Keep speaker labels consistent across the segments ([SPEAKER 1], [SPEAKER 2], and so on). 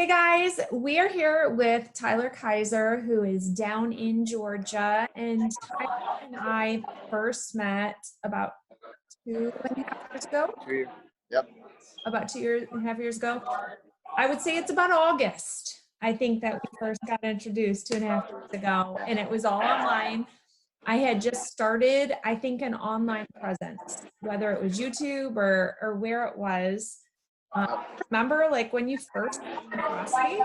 [SPEAKER 1] Hey guys, we are here with Tyler Kaiser, who is down in Georgia, and Tyler and I first met about 2.5 years ago.
[SPEAKER 2] Yep.
[SPEAKER 1] About 2.5 years ago. I would say it's about August. I think that we first got introduced 2.5 years ago, and it was all online. I had just started, I think, an online presence, whether it was YouTube or where it was. Remember, like when you first came across me?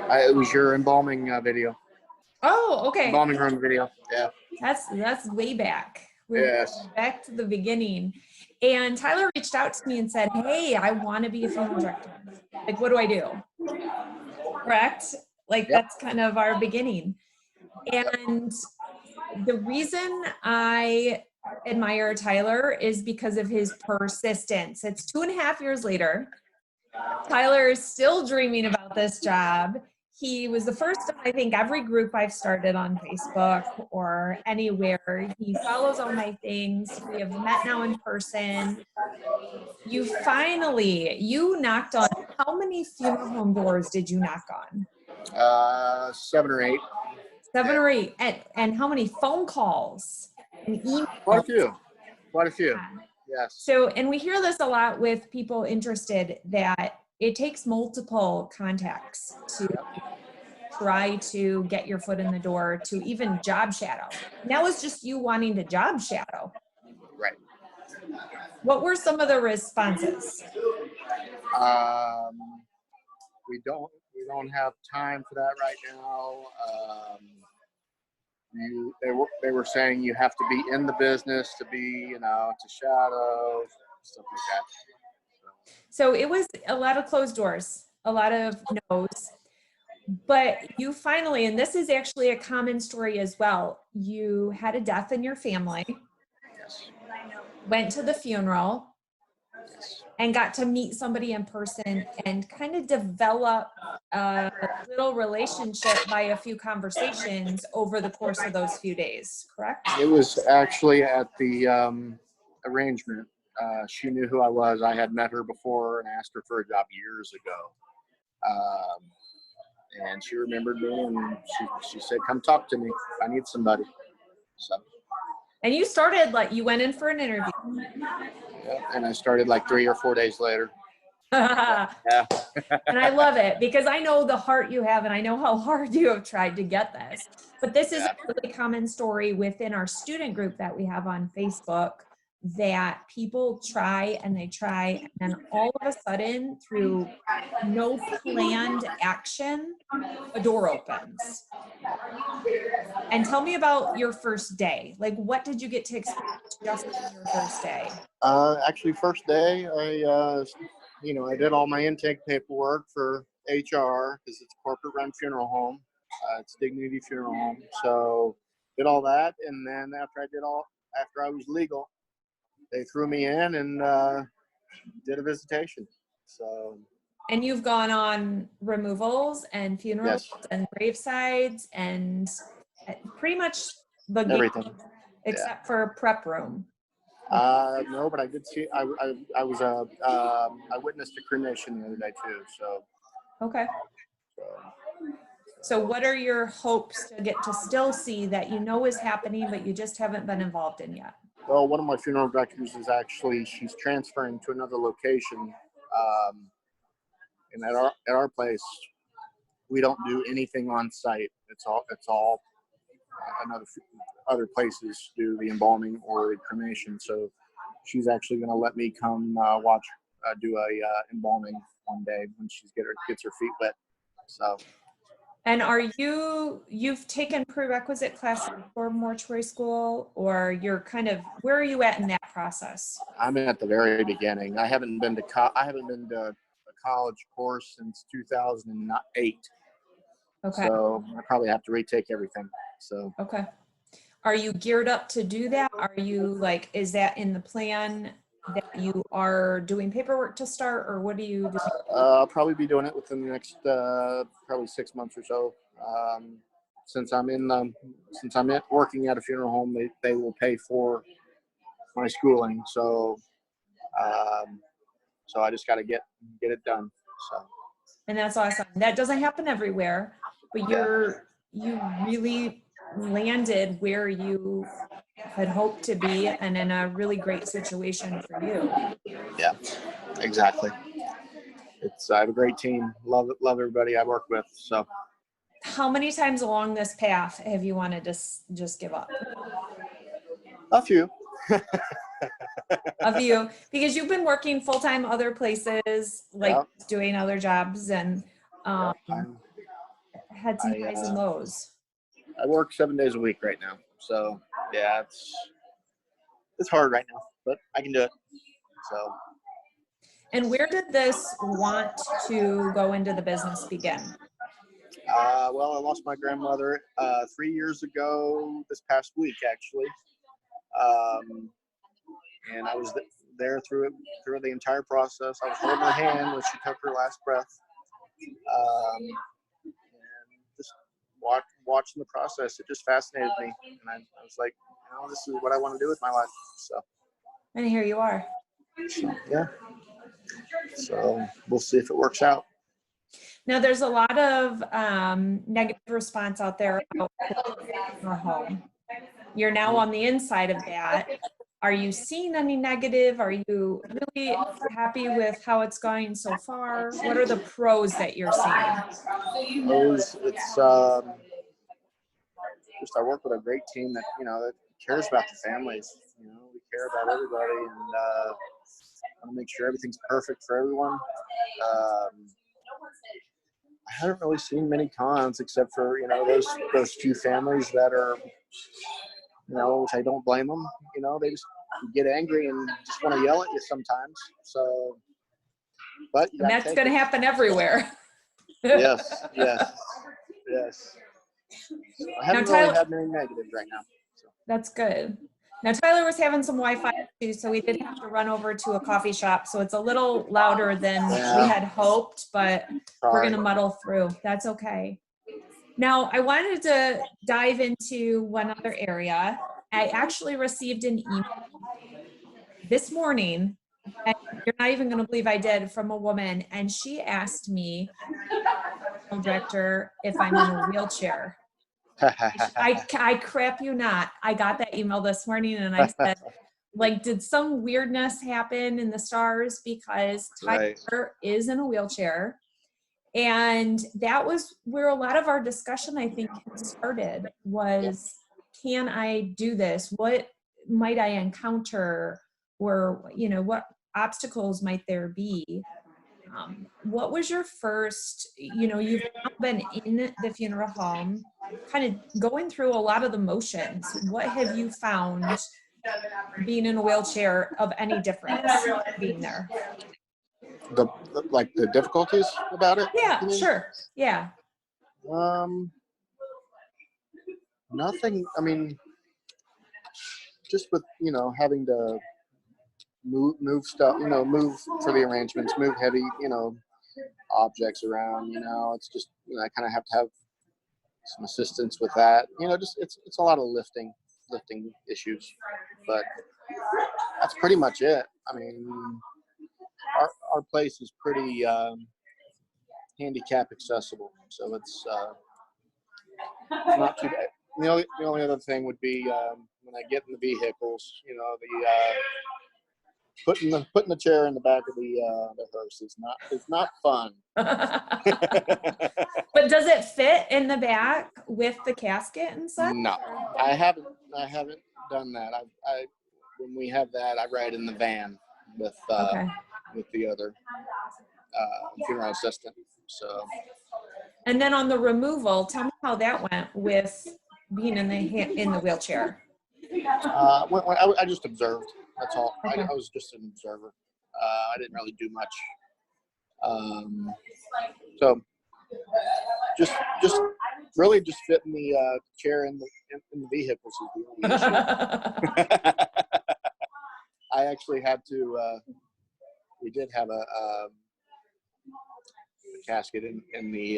[SPEAKER 2] It was your embalming video.
[SPEAKER 1] Oh, okay.
[SPEAKER 2] Embalming room video. Yeah.
[SPEAKER 1] That's way back. We're
[SPEAKER 2] Yes.
[SPEAKER 1] back to the beginning. And Tyler reached out to me and said, "Hey, I want to be a funeral director. Like, what do I do?" Correct? Like,
[SPEAKER 2] Yep.
[SPEAKER 1] that's kind of our beginning. And the reason I admire Tyler is because of his persistence. It's 2.5 years later. Tyler is still dreaming about this job. He was the first of, I think, every group I've started on Facebook or anywhere. He follows all my things. We have met now in person. You knocked on, how many funeral home doors did you knock on?
[SPEAKER 2] 7 or 8.
[SPEAKER 1] 7 or 8. And how many phone calls and emails?
[SPEAKER 2] Quite a few. Yes.
[SPEAKER 1] So, and we hear this a lot with people interested that it takes multiple contacts to try to get your foot in the door, to even job shadow. And that was just you wanting to job shadow.
[SPEAKER 2] Right.
[SPEAKER 1] What were some of the responses?
[SPEAKER 2] We don't have time for that right now. They were saying you have to be in the business to be, to shadow, stuff like that.
[SPEAKER 1] So it was a lot of closed doors, a lot of no's. But you finally, and this is actually a common story as well, you had a death in your family.
[SPEAKER 2] Yes.
[SPEAKER 1] Went to the funeral.
[SPEAKER 2] Yes.
[SPEAKER 1] And got to meet somebody in person and kind of develop a little relationship by a few conversations over the course of those few days, correct?
[SPEAKER 2] It was actually at the arrangement. She knew who I was. I had met her before and asked her for a job years ago. And she remembered me, and she said, "Come talk to me. I need somebody." So.
[SPEAKER 1] And you started, like, you went in for an interview.
[SPEAKER 2] Yeah, and I started like 3 or 4 days later.
[SPEAKER 1] Yeah. And I love it because I know the heart you have and I know how hard you have tried to get this. But this is a really common story within our student group that we have on Facebook, that people try and they try, and all of a sudden, through no planned action, a door opens. And tell me about your first day. Like, what did you get to experience just on your first day?
[SPEAKER 2] Actually, first day, I did all my intake paperwork for HR because it's a corporate-run funeral home. It's Dignity Funeral Home. So did all that, and then after I was legal, they threw me in and did a visitation. So.
[SPEAKER 1] And you've gone on removals and funerals,
[SPEAKER 2] Yes.
[SPEAKER 1] and gravesides and pretty much the
[SPEAKER 2] everything,
[SPEAKER 1] except for prep room.
[SPEAKER 2] No, but I did see. I witnessed a cremation the other day too. So.
[SPEAKER 1] Okay. So what are your hopes to get to still see that you know is happening, but you just haven't been involved in yet?
[SPEAKER 2] Well, one of my funeral directors is she's transferring to another location, and at our place, we don't do anything on site. It's all other places do the embalming or the cremation. So she's actually going to let me come do a embalming one day when she gets her feet wet. So.
[SPEAKER 1] And you've taken prerequisite classes for mortuary school, or where are you at in that process?
[SPEAKER 2] I'm at the very beginning. I haven't been to a college course since 2008.
[SPEAKER 1] Okay.
[SPEAKER 2] So I probably have to retake everything. So.
[SPEAKER 1] Okay. Are you geared up to do that? Are you is that in the plan that you are doing paperwork to start, or what do you do?
[SPEAKER 2] I'll probably be doing it within the next probably 6 months or so. Since I'm working at a funeral home, they will pay for my schooling. So I just got to get it done. So.
[SPEAKER 1] And that's awesome. That doesn't happen everywhere, but you really landed where you had hoped to be and in a really great situation for you.
[SPEAKER 2] Yeah, exactly. I have a great team. Love everybody I work with. So
[SPEAKER 1] How many times along this path have you wanted to just give up?
[SPEAKER 2] a few.
[SPEAKER 1] A few, because you've been working full-time other places, like
[SPEAKER 2] Yeah.
[SPEAKER 1] doing other jobs, and had some highs and lows.
[SPEAKER 2] I work 7 days a week right now. So yeah, it's hard right now, but I can do it. So.
[SPEAKER 1] And where did this want to go into the business begin?
[SPEAKER 2] Well, I lost my grandmother 3 years ago this past week, actually. And I was there through the entire process. I was holding her hand when she took her last breath. And just watching the process, it just fascinated me. And I was like, this is what I want to do with my life. So.
[SPEAKER 1] And here you are.
[SPEAKER 2] So, yeah. So we'll see if it works out.
[SPEAKER 1] Now, there's a lot of negative response out there about your home. You're now on the inside of that. Are you seeing any negative? Are you really happy with how it's going so far? What are the pros that you're seeing?
[SPEAKER 2] It's just I work with a great team that that cares about the families. We care about everybody, and want to make sure everything's perfect for everyone. I haven't really seen many cons except for those few families that are which I don't blame them. They just get angry and just want to yell at you sometimes. So, but
[SPEAKER 1] and that's going to happen everywhere.
[SPEAKER 2] Yes. I haven't really had many negatives right now. So.
[SPEAKER 1] That's good. Now, Tyler was having some Wi-Fi issues, so we did have to run over to a coffee shop. So it's a little louder than we had hoped, but we're going to muddle through. That's okay. Now, I wanted to dive into one other area. I actually received an email this morning, and you're not even going to believe I did, from a woman, and she asked me, director, if I'm in a wheelchair. I crap you not. I got that email this morning and I said, did some weirdness happen in the stars? Because Tyler is in a wheelchair. And that was where a lot of our discussion, I think, started, was, can I do this? What might I encounter? Or, what obstacles might there be? What was your first, you've now been in the funeral home, kind of going through a lot of the motions. What have you found being in a wheelchair of any difference being there?
[SPEAKER 2] The difficulties about it?
[SPEAKER 1] Yeah, sure. Yeah.
[SPEAKER 2] Nothing. I mean, just with, having to move stuff, move for the arrangements, move heavy, objects around, it's just, I kind of have to have some assistance with that. Just it's a lot of lifting issues, but that's pretty much it. I mean, our place is pretty handicap accessible, so it's not too bad. The only other thing would be when I get in the vehicles, putting the chair in the back of the hearse is not fun.
[SPEAKER 1] But does it fit in the back with the casket and such?
[SPEAKER 2] No, I haven't done that. When we have that, I ride in the van with the other funeral assistant. So.
[SPEAKER 1] And then on the removal, tell me how that went with being in the wheelchair.
[SPEAKER 2] I just observed. That's all.
[SPEAKER 1] Okay.
[SPEAKER 2] I was just an observer. I didn't really do much. So just really just fitting the chair in the vehicles is the only issue. I actually had to. We did have a casket in the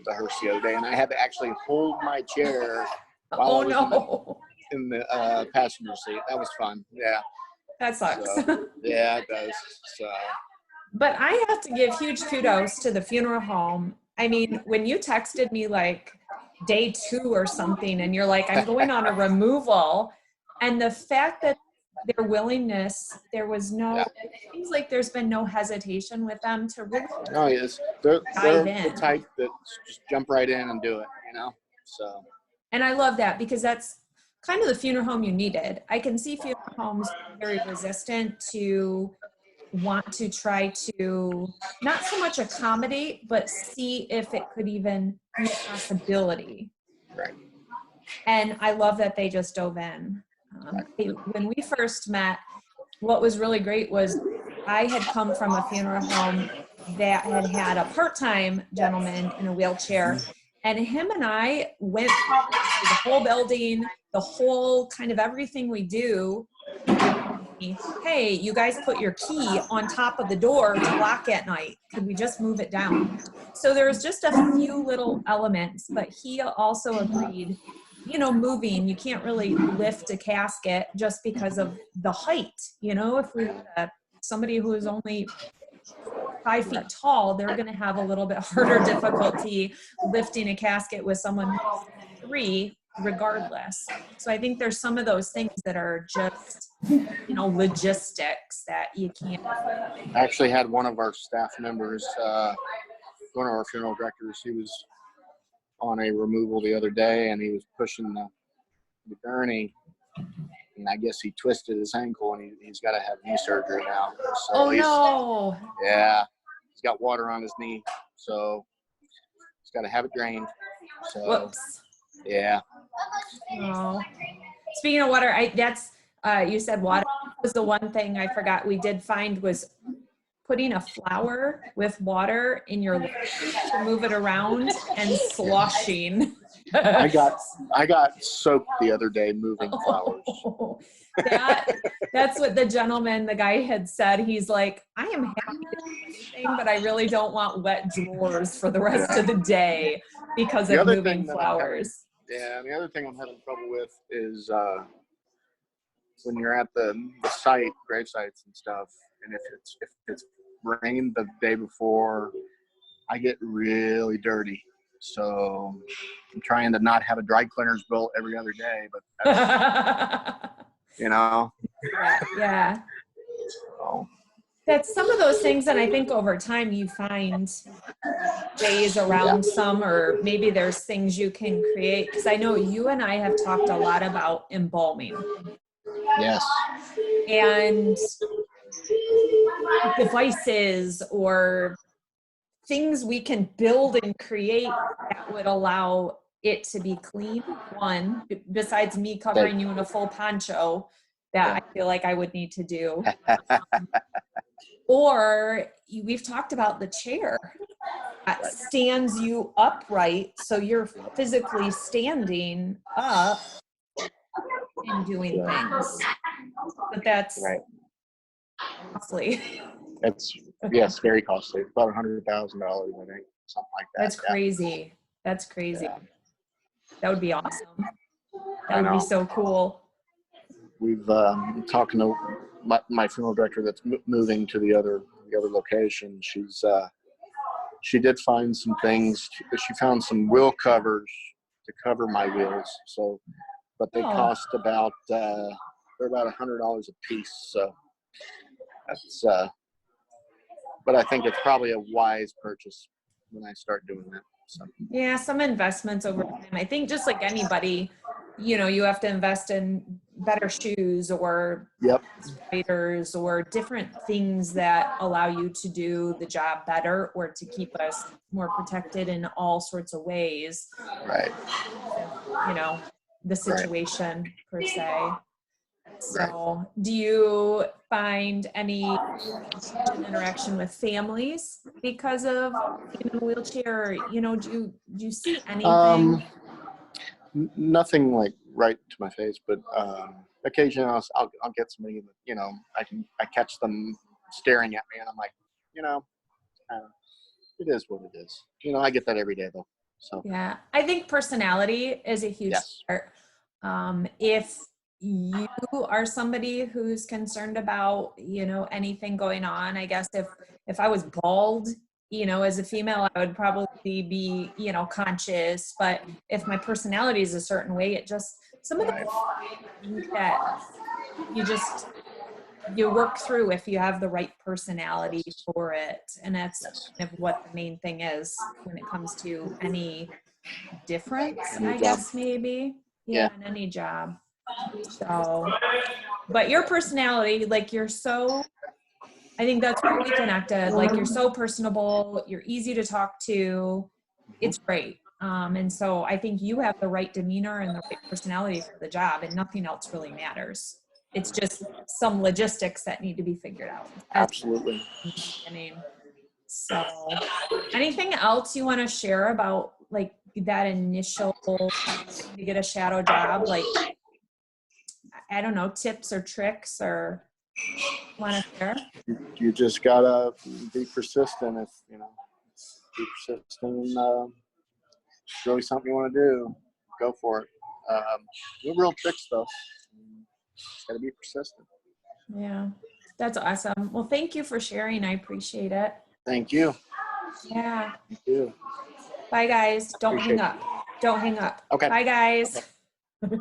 [SPEAKER 2] hearse the other day, and I had to actually hold my chair while I was in the passenger seat. That was fun. Yeah.
[SPEAKER 1] That sucks.
[SPEAKER 2] So, yeah, it does. So.
[SPEAKER 1] But I have to give huge kudos to the funeral home. I mean, when you texted me like day 2 or something, and you're like, I'm going on a removal, and the fact that their willingness, there was no,
[SPEAKER 2] Yeah.
[SPEAKER 1] it seems like there's been no hesitation with them to really
[SPEAKER 2] No, yes, they're
[SPEAKER 1] dive
[SPEAKER 2] the
[SPEAKER 1] in.
[SPEAKER 2] type that just jump right in and do it, you know. So
[SPEAKER 1] And I love that, because that's kind of the funeral home you needed. I can see funeral homes very resistant to want to try to not so much accommodate, but see if it could even be a possibility.
[SPEAKER 2] right.
[SPEAKER 1] And I love that they just dove in. When we first met, what was really great was I had come from a funeral home that had a part-time gentleman in a wheelchair, and him and I went through the whole building, the whole kind of everything we do. Hey, you guys put your key on top of the door to lock at night. Could we just move it down? So there's just a few little elements, but he also agreed, you know, moving, you can't really lift a casket just because of the height. You know, if we had somebody who is only 5 feet tall, they're going to have a little bit harder difficulty lifting a casket with someone who's 3, regardless. So I think there's some of those things that are just, you know, logistics that you can't.
[SPEAKER 2] I actually had one of our staff members, one of our funeral directors, he was on a removal the other day, and he was pushing the gurney, and I guess he twisted his ankle, and he's got to have knee surgery now. So
[SPEAKER 1] Oh no!
[SPEAKER 2] Yeah, he's got water on his knee, so he's got to have it drained. So
[SPEAKER 1] Whoops.
[SPEAKER 2] yeah.
[SPEAKER 1] Oh. Speaking of water, you said water was the one thing I forgot we did find was putting a flower with water in your lip to move it around and sloshing.
[SPEAKER 2] I got soaked the other day moving flowers.
[SPEAKER 1] That's what the guy had said. He's like, I am happy to do anything, but I really don't want wet drawers for the rest of the day because of moving flowers.
[SPEAKER 2] Yeah, and the other thing I'm having trouble with is when you're at the site, grave sites and stuff, and if it's rained the day before, I get really dirty. So I'm trying to not have a dry cleaners built every other day, but that's, you know.
[SPEAKER 1] Yeah.
[SPEAKER 2] So.
[SPEAKER 1] That's some of those things, and I think over time you find ways around some, or maybe there's things you can create. Because I know you and I have talked a lot about embalming.
[SPEAKER 2] Yes.
[SPEAKER 1] And devices or things we can build and create that would allow it to be clean. One, besides me covering you in a full poncho, that I feel like I would need to do. Or we've talked about the chair that stands you upright, so you're physically standing up and doing things. But that's costly.
[SPEAKER 2] It's very costly. It's about $100,000, I think, something like that.
[SPEAKER 1] That's crazy. That's crazy.
[SPEAKER 2] Yeah.
[SPEAKER 1] That would be awesome. That would be so cool.
[SPEAKER 2] We've talking to my funeral director that's moving to the other location. She did find some things. She found some wheel covers to cover my wheels. So, but they cost about they're about $100 a piece. So that's but I think it's probably a wise purchase when I start doing that. So.
[SPEAKER 1] Yeah, some investments over time. I think just like anybody, you know, you have to invest in better shoes or spiders or different things that allow you to do the job better or to keep us more protected in all sorts of ways.
[SPEAKER 2] Right.
[SPEAKER 1] You know, the situation per se. So do you find any interaction with families because of being in a wheelchair? Or, you know, do you see anything?
[SPEAKER 2] Nothing like right to my face, but occasionally I'll get somebody that, you know, I catch them staring at me and I'm like, you know, it is what it is. You know, I get that every day though. So
[SPEAKER 1] yeah, I think personality is a huge part. If you are somebody who's concerned about, you know, anything going on. I guess if I was bald, you know, as a female, I would probably be, you know, conscious. But if my personality is a certain way, it just, some of the
[SPEAKER 2] Right.
[SPEAKER 1] things that you work through if you have the right personality for it. And that's
[SPEAKER 2] Yes.
[SPEAKER 1] kind of what the main thing is when it comes to any difference,
[SPEAKER 2] New
[SPEAKER 1] I
[SPEAKER 2] job.
[SPEAKER 1] guess, maybe.
[SPEAKER 2] Yeah.
[SPEAKER 1] Yeah, in any job. So, but your personality, like you're so, I think that's where we connected. Like you're so personable, you're easy to talk to. It's great. And so I think you have the right demeanor and the right personality for the job, and nothing else really matters. It's just some logistics that need to be figured out. As
[SPEAKER 2] Absolutely.
[SPEAKER 1] in the beginning. So, anything else you want to share about like that initial to get a shadow job? Like, I don't know, tips or tricks or want to share?
[SPEAKER 2] You just gotta be persistent. If you know, be persistent. And, it's really something you want to do. Go for it. No real tricks though. Just gotta be persistent.
[SPEAKER 1] Yeah, that's awesome. Well, thank you for sharing. I appreciate it.
[SPEAKER 2] Thank you.
[SPEAKER 1] Yeah.
[SPEAKER 2] Thank you.
[SPEAKER 1] Bye, guys. Don't hang
[SPEAKER 2] Appreciate it.
[SPEAKER 1] up. Don't hang up.
[SPEAKER 2] Okay.
[SPEAKER 1] Bye, guys.
[SPEAKER 2] Okay.